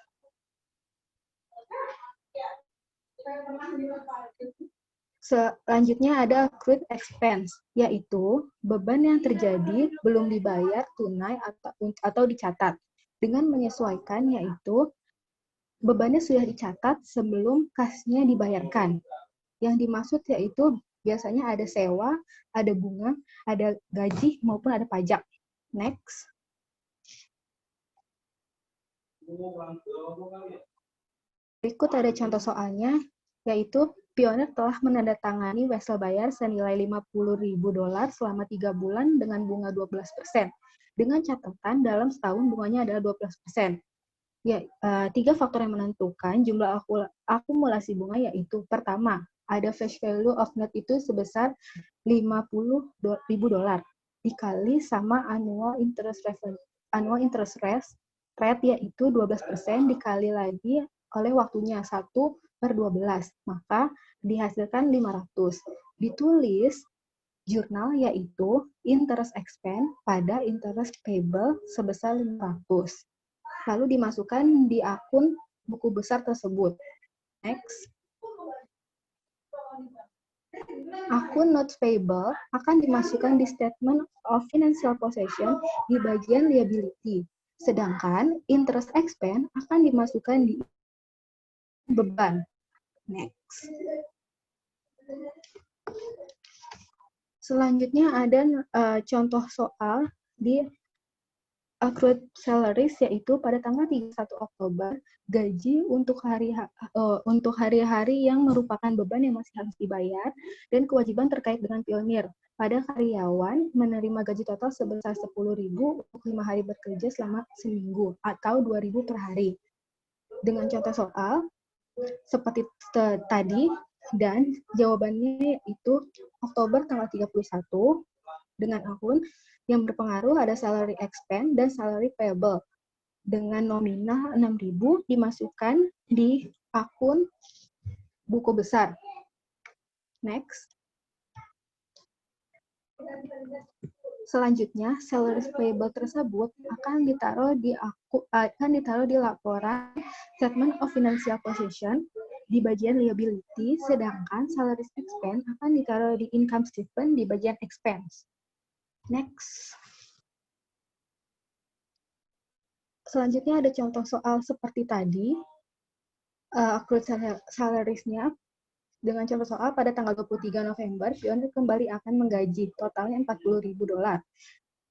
Selanjutnya ada accrued expense, yaitu beban yang terjadi belum dibayar tunai atau dicatat. Dengan menyesuaikan, yaitu bebannya sudah dicatat sebelum kasnya dibayarkan. Yang dimaksud yaitu biasanya ada sewa, ada bunga, ada gaji, maupun ada pajak. Next. Berikut ada contoh soalnya, yaitu Pioneer telah menandatangani wesel bayar senilai $50.000 selama 3 bulan dengan bunga 12%. Dengan catatan dalam setahun bunganya adalah 12%. Ya, 3 faktor yang menentukan jumlah akumulasi bunga yaitu pertama, ada face value of note itu sebesar $50.000 dikali sama annual interest rate yaitu 12% dikali lagi oleh waktunya 1/12, maka dihasilkan 500. Ditulis jurnal yaitu interest expense pada interest payable sebesar 500. Lalu dimasukkan di akun buku besar tersebut. Next. Akun notes payable akan dimasukkan di statement of financial possession di bagian liability. Sedangkan interest expense akan dimasukkan di beban. Next. Selanjutnya ada contoh soal di accrued salaries, yaitu pada tanggal 31 Oktober gaji untuk hari-hari yang merupakan beban yang masih harus dibayar dan kewajiban terkait dengan pionir. Pada karyawan menerima gaji total sebesar 10.000 untuk 5 hari bekerja selama seminggu atau 2.000 per hari. Dengan contoh soal seperti tadi, dan jawabannya itu Oktober tanggal 31 dengan akun yang berpengaruh ada salary expense dan salary payable. Dengan nominal 6.000 dimasukkan di akun buku besar. Next. Selanjutnya, salary payable tersebut akan ditaruh di laporan statement of financial position di bagian liability, sedangkan salary expense akan ditaruh di income statement di bagian expense. Next. Selanjutnya ada contoh soal seperti tadi, accrued salaries-nya. Dengan contoh soal pada tanggal 23 November, pionir kembali akan menggaji, totalnya $40.000.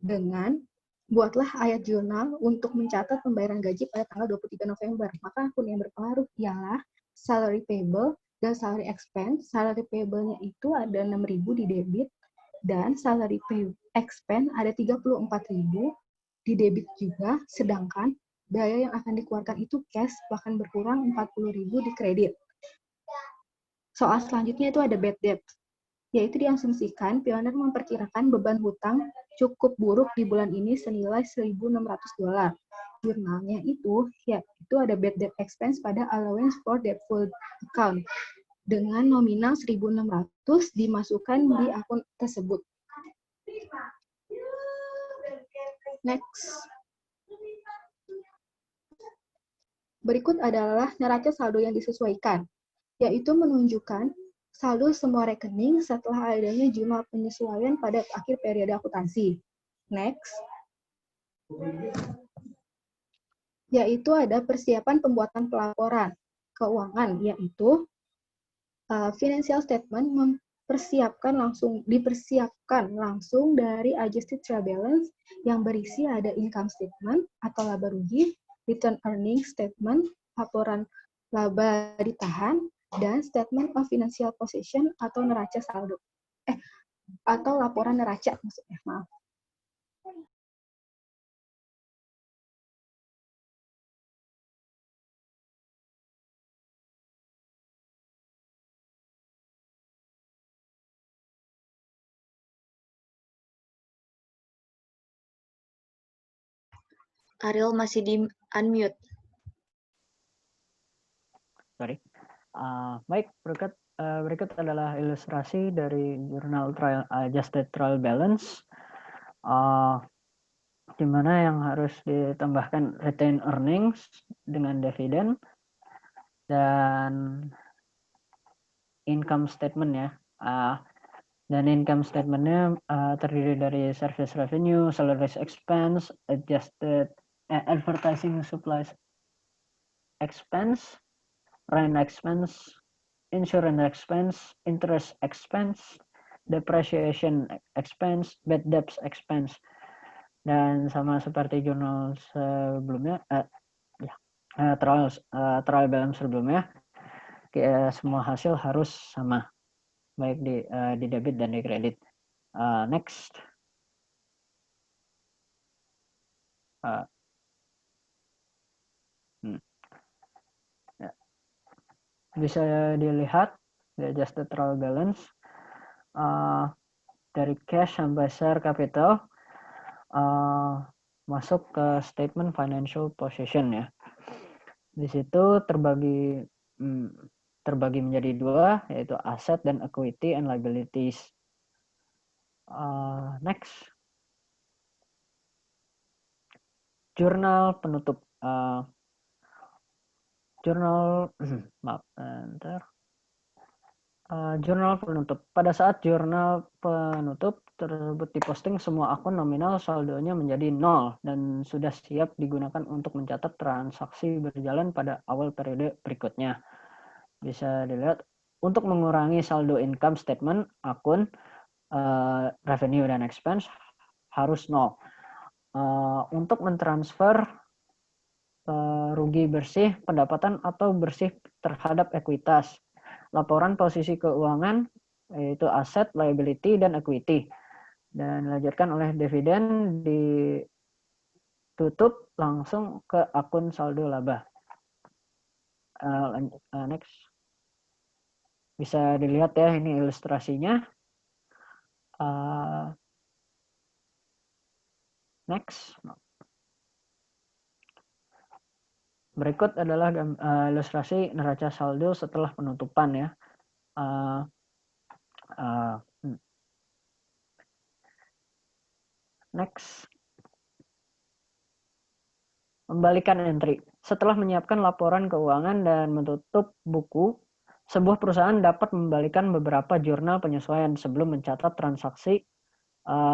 Dengan buatlah ayat jurnal untuk mencatat pembayaran gaji pada tanggal 23 November. Maka akun yang berpengaruh ialah salary payable dan salary expense. Salary payable-nya itu ada 6.000 di debit, dan salary expense ada 34.000 di debit juga, sedangkan biaya yang akan dikeluarkan itu cash, bahkan berkurang 40.000 di kredit. Soal selanjutnya itu ada bad debt, yaitu diasumsikan pionir memperkirakan beban hutang cukup buruk di bulan ini senilai $1.600. Jurnalnya itu ada bad debt expense pada allowance for doubtful account. Dengan nominal 1.600 dimasukkan di akun tersebut. Next. Berikut adalah neraca saldo yang disesuaikan, yaitu menunjukkan saldo semua rekening setelah adanya jumlah penyesuaian pada akhir periode akuntansi. Next. Yaitu ada persiapan pembuatan pelaporan keuangan, yaitu financial statement dipersiapkan langsung dari adjusted trial balance yang berisi ada income statement atau laba rugi, return earnings statement, laporan laba ditahan, dan statement of financial position atau neraca saldo. Atau laporan neraca maksudnya, maaf. Ariel masih di unmute. Sorry. Baik, berikut adalah ilustrasi dari jurnal adjusted trial balance, di mana yang harus ditambahkan retained earnings dengan dividen dan income statement ya. Dan income statement-nya terdiri dari service revenue, salaries expense, advertising supplies expense, rent expense, insurance expense, interest expense, depreciation expense, bad debts expense. Dan sama seperti jurnal sebelumnya, trial balance sebelumnya, semua hasil harus sama, baik di debit dan di kredit. Next. Bisa dilihat di adjusted trial balance dari cash sampai share capital masuk ke statement financial position ya. Di situ terbagi menjadi dua, yaitu aset dan equity and liabilities. Next. Jurnal penutup. Jurnal maaf, ntar. Jurnal penutup. Pada saat jurnal penutup tersebut diposting, semua akun nominal saldonya menjadi 0 dan sudah siap digunakan untuk mencatat transaksi berjalan pada awal periode berikutnya. Bisa dilihat, untuk mengurangi saldo income statement akun, revenue dan expense harus 0. Untuk mentransfer rugi bersih, pendapatan atau bersih terhadap ekuitas, laporan posisi keuangan yaitu aset, liability, dan equity. Dan dilanjutkan oleh dividen ditutup langsung ke akun saldo laba. Next. Bisa dilihat ya, ini ilustrasinya. Next. Berikut adalah ilustrasi neraca saldo setelah penutupan ya. Next. Membalikan entry. Setelah menyiapkan laporan keuangan dan menutup buku, sebuah perusahaan dapat membalikan beberapa jurnal penyesuaian sebelum mencatat transaksi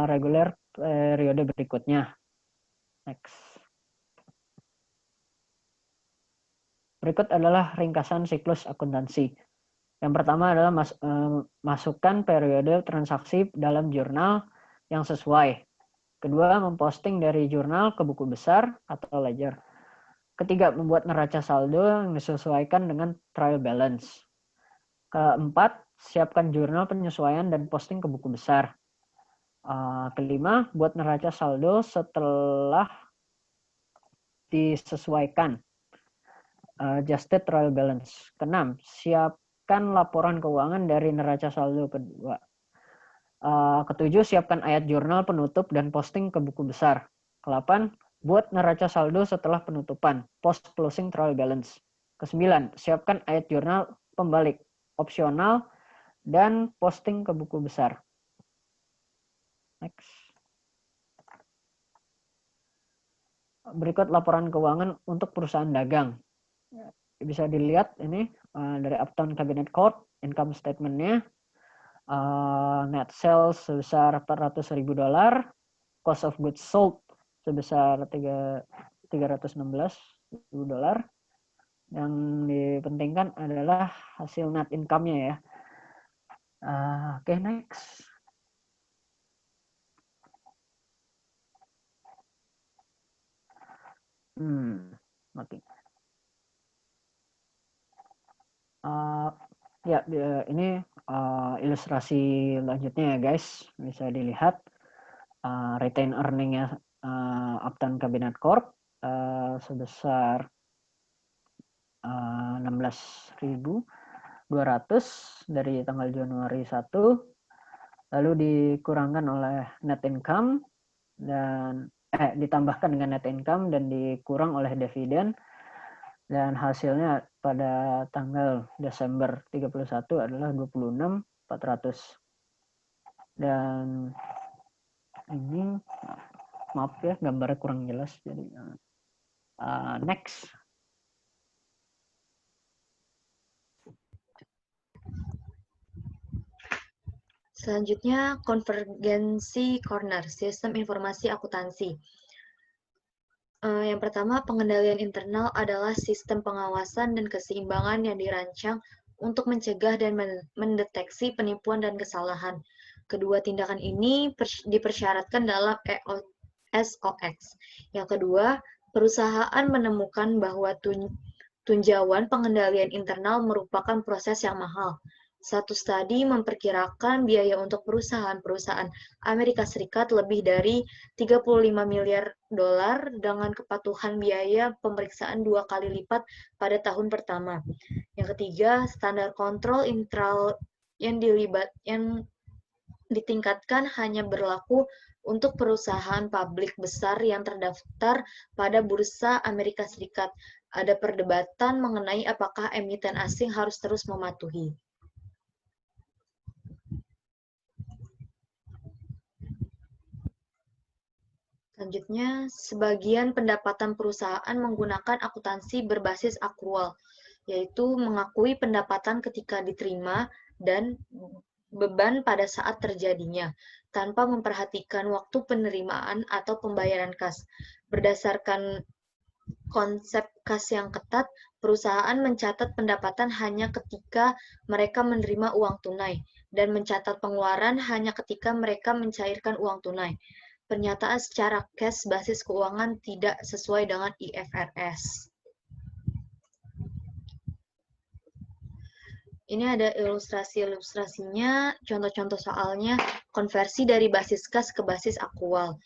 reguler periode berikutnya. Next. Berikut adalah ringkasan siklus akuntansi. Yang pertama adalah masukkan periode transaksi dalam jurnal yang sesuai. Kedua, memposting dari jurnal ke buku besar atau ledger. Ketiga, membuat neraca saldo yang disesuaikan dengan trial balance. Keempat, siapkan jurnal penyesuaian dan posting ke buku besar. Kelima, buat neraca saldo setelah disesuaikan. Adjusted trial balance. Keenam, siapkan laporan keuangan dari neraca saldo kedua. Ketujuh, siapkan ayat jurnal penutup dan posting ke buku besar. Ke-8, buat neraca saldo setelah penutupan, post closing trial balance. Ke-9, siapkan ayat jurnal pembalik, opsional, dan posting ke buku besar. Next. Berikut laporan keuangan untuk perusahaan dagang. Bisa dilihat ini dari Uptown Cabinet Corp, income statement-nya. Net sales sebesar $400.000, cost of goods sold sebesar $316.000. Yang dipentingkan adalah hasil net income-nya ya. Oke, next. Mati. Ya, ini ilustrasi lanjutnya ya guys. Bisa dilihat retain earning-nya Uptown Cabinet Corp sebesar 16.200 dari tanggal Januari 1, lalu dikurangkan oleh net income dan ditambahkan dengan net income dan dikurang oleh dividen, dan hasilnya pada tanggal Desember 31 adalah 26.400. Dan ini maaf ya, gambarnya kurang jelas, jadi next. Selanjutnya, konvergensi corner, sistem informasi akuntansi. Yang pertama, pengendalian internal adalah sistem pengawasan dan keseimbangan yang dirancang untuk mencegah dan mendeteksi penipuan dan kesalahan. Kedua tindakan ini dipersyaratkan dalam SOX. Yang kedua, perusahaan menemukan bahwa tunjauan pengendalian internal merupakan proses yang mahal. Satu studi memperkirakan biaya untuk perusahaan-perusahaan Amerika Serikat lebih dari $35 miliar dengan kepatuhan biaya pemeriksaan 2 kali lipat pada tahun pertama. Yang ketiga, standar kontrol internal yang ditingkatkan hanya berlaku untuk perusahaan publik besar yang terdaftar pada Bursa Amerika Serikat. Ada perdebatan mengenai apakah emiten asing harus terus mematuhi. Selanjutnya, sebagian pendapatan perusahaan menggunakan akuntansi berbasis akrual. yaitu mengakui pendapatan ketika diterima dan beban pada saat terjadinya, tanpa memperhatikan waktu penerimaan atau pembayaran kas. Berdasarkan konsep kas yang ketat, perusahaan mencatat pendapatan hanya ketika mereka menerima uang tunai, dan mencatat pengeluaran hanya ketika mereka mencairkan uang tunai. Pernyataan secara cash basis keuangan tidak sesuai dengan IFRS. Ini ada ilustrasi-ilustrasinya, contoh-contoh soalnya, konversi dari basis kas ke basis aktual.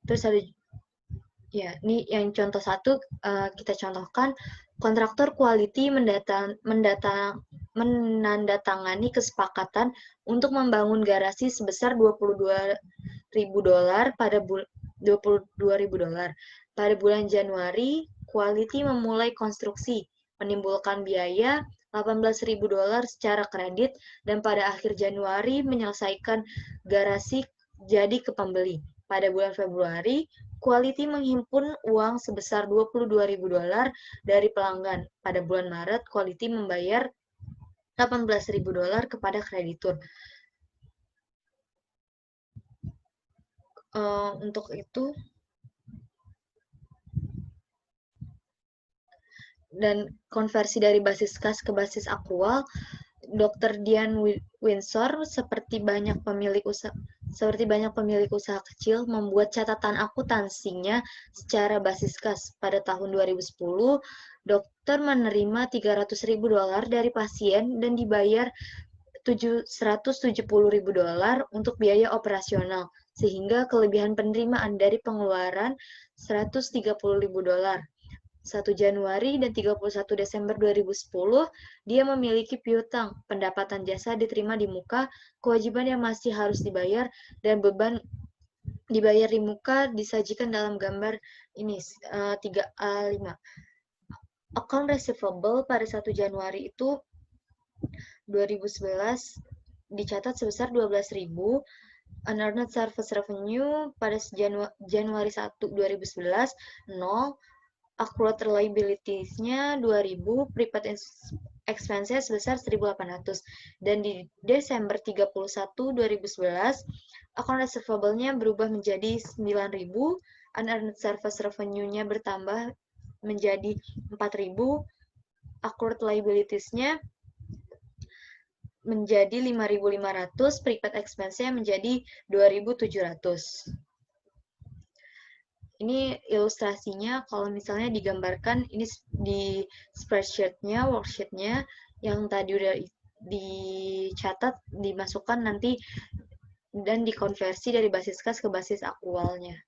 Terus ada, ya, ini yang contoh satu, kita contohkan, kontraktor quality menandatangani kesepakatan untuk membangun garasi sebesar $22.000 pada $22.000. Pada bulan Januari, quality memulai konstruksi, menimbulkan biaya $18.000 secara kredit, dan pada akhir Januari menyelesaikan garasi jadi ke pembeli. Pada bulan Februari, Quality menghimpun uang sebesar $22.000 dari pelanggan. Pada bulan Maret, Quality membayar $18.000 kepada kreditur. Untuk itu, dan konversi dari basis kas ke basis aktual, Dr. Dian Windsor seperti banyak pemilik usaha kecil membuat catatan akuntansinya secara basis kas. Pada tahun 2010, dokter menerima $300.000 dari pasien dan dibayar $170.000 untuk biaya operasional, sehingga kelebihan penerimaan dari pengeluaran $130.000. 1 Januari dan 31 Desember 2010, dia memiliki piutang, pendapatan jasa diterima di muka, kewajiban yang masih harus dibayar, dan beban dibayar di muka disajikan dalam gambar ini 3A5. Account receivable pada 1 Januari itu 2011 dicatat sebesar 12.000, unearned service revenue pada Januari 1 2011 0, accrued liabilities-nya 2.000, prepaid expenses sebesar 1.800, dan di Desember 31 2011 account receivable-nya berubah menjadi 9.000, unearned service revenue-nya bertambah menjadi 4.000, accrued liabilities-nya menjadi 5.500, prepaid expense-nya menjadi 2.700. Ini ilustrasinya kalau misalnya digambarkan ini di spreadsheet-nya, worksheet-nya yang tadi udah dicatat, dimasukkan nanti dan dikonversi dari basis kas ke basis aktualnya.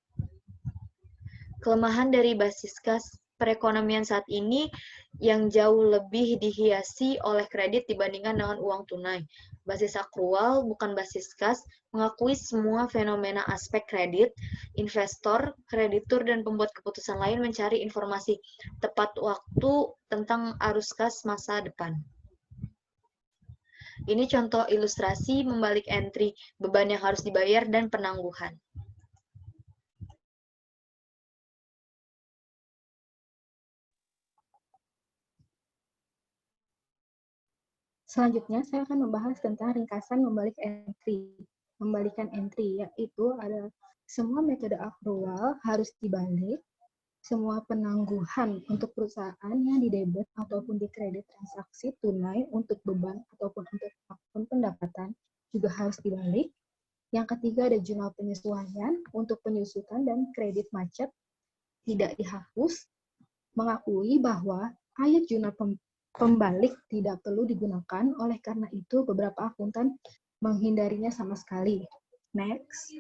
Kelemahan dari basis kas perekonomian saat ini yang jauh lebih dihiasi oleh kredit dibandingkan dengan uang tunai. Basis akrual, bukan basis kas, mengakui semua fenomena aspek kredit. Investor, kreditur, dan pembuat keputusan lain mencari informasi tepat waktu tentang arus kas masa depan. Ini contoh ilustrasi membalik entry, beban yang harus dibayar, dan penangguhan. Selanjutnya, saya akan membahas tentang ringkasan membalik entry. Membalikan entry, yaitu ada semua metode akrual harus dibalik, semua penangguhan untuk perusahaan yang didebit ataupun dikredit transaksi tunai untuk beban ataupun untuk akun pendapatan juga harus dibalik. Yang ketiga ada jurnal penyesuaian untuk penyusutan dan kredit macet tidak dihapus, mengakui bahwa ayat jurnal pembalik tidak perlu digunakan, oleh karena itu beberapa akuntan menghindarinya sama sekali. Next.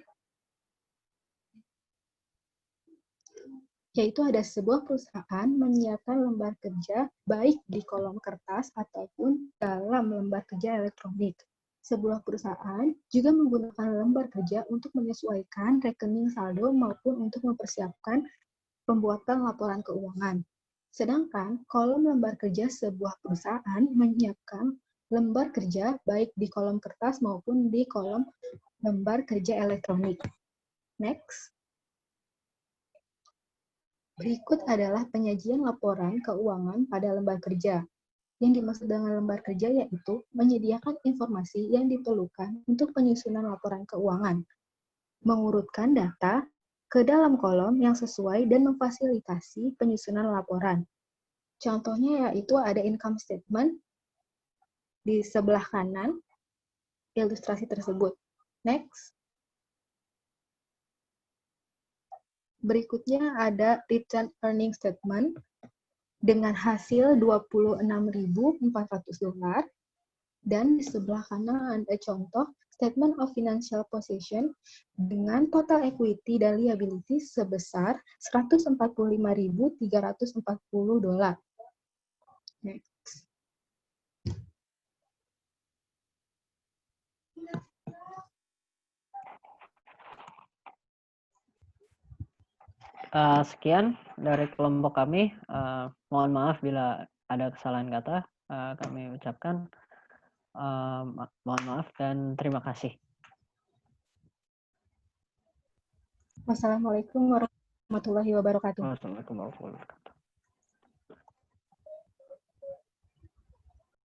Yaitu ada sebuah perusahaan menyiapkan lembar kerja baik di kolom kertas ataupun dalam lembar kerja elektronik. Sebuah perusahaan juga menggunakan lembar kerja untuk menyesuaikan rekening saldo maupun untuk mempersiapkan pembuatan laporan keuangan. Sedangkan kolom lembar kerja sebuah perusahaan menyiapkan lembar kerja baik di kolom kertas maupun di kolom lembar kerja elektronik. Next. Berikut adalah penyajian laporan keuangan pada lembar kerja. Yang dimaksud dengan lembar kerja yaitu menyediakan informasi yang diperlukan untuk penyusunan laporan keuangan, mengurutkan data ke dalam kolom yang sesuai dan memfasilitasi penyusunan laporan. Contohnya yaitu ada income statement di sebelah kanan ilustrasi tersebut. Next. Berikutnya ada return earning statement dengan hasil $26.400 dan di sebelah kanan ada contoh statement of financial position dengan total equity dan liability sebesar $145.340. Next. Sekian dari kelompok kami. Mohon maaf bila ada kesalahan kata. Kami ucapkan mohon maaf dan terima kasih. Wassalamualaikum warahmatullahi wabarakatuh. Wassalamualaikum warahmatullahi wabarakatuh.